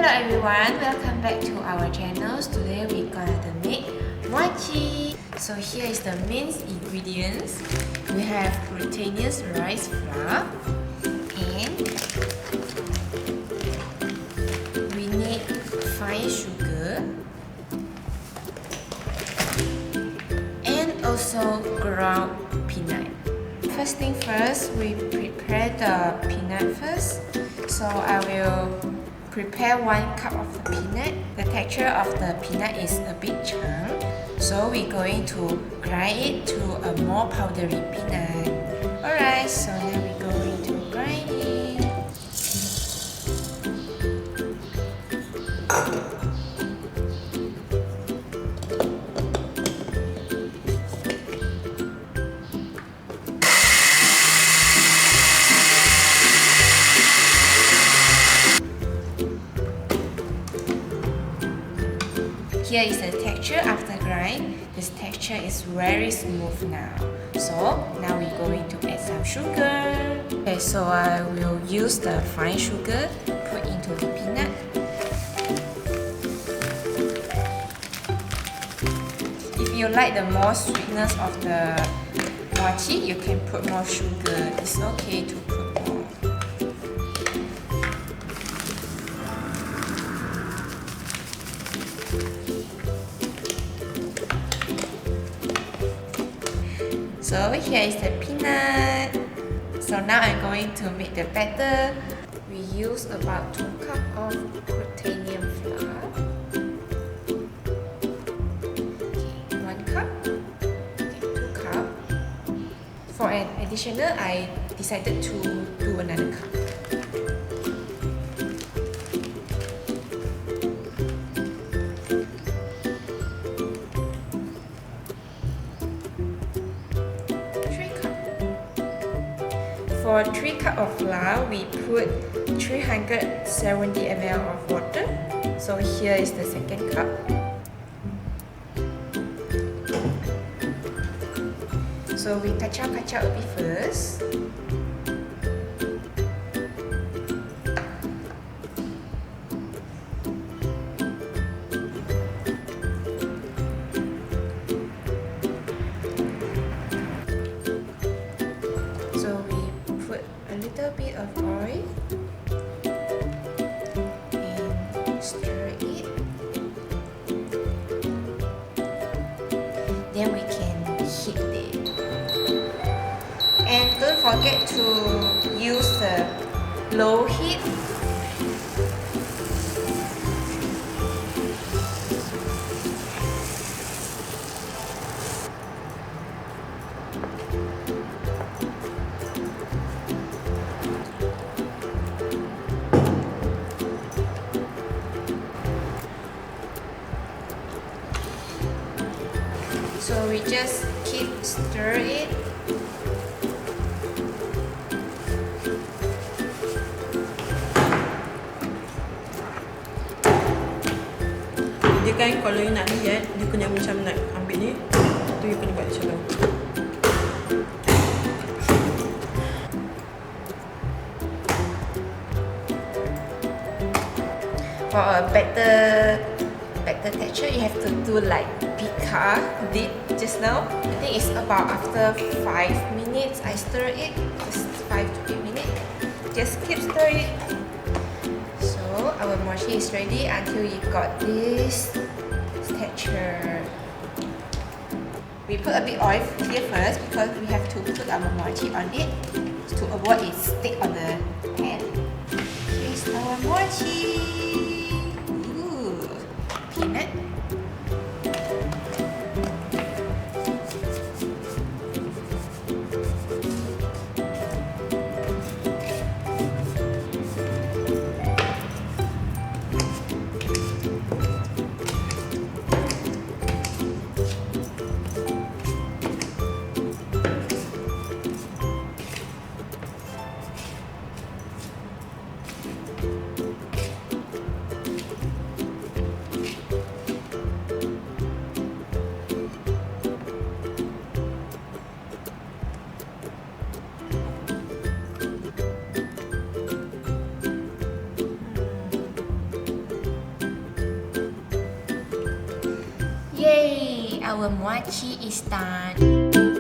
Hello everyone, welcome back to our channel. Today we're gonna make Muah Chee. So here is the main ingredients. We have glutinous rice flour and we need fine sugar and also ground peanut. First thing first, we prepare the peanut first. So I will prepare 1 cup of the peanut. The texture of the peanut is a bit chunk, so we're going to grind it to a more powdery peanut. Alright, so now we're going to grind it. Here is the texture after grind. This texture is very smooth now. So now we're going to add some sugar. Okay, so I will use the fine sugar put into the peanut. If you like the more sweetness of the Muah Chee, you can put more sugar. It's okay to put more. So here is the peanut. So now I'm going to make the batter. We use about 2 cups of glutinous flour. Okay, 1 cup. Okay, 2 cups. For an additional, I decided to do another cup. For 3 cups of flour, we put 370 ml of water. So here is the second cup. So we kacau a bit first. So we put a little bit of oil and stir it. Then we can heat it. And don't forget to use the low heat. So we just keep stir it. Dia kan kalau you nak lihat, dia kena macam nak ambil ni, tu you kena buat macam tu. For a better texture, you have to do like Pika did just now. I think it's about after 5 minutes I stir it. Just 5 to 8 minutes. Just keep stirring it. So our Muah Chee is ready until you got this texture. We put a bit oil here first because we have to put our Muah Chee on it to avoid it stick on the pan. Here's our Muah Chee. Peanut. Okay, our Muah Chee is done.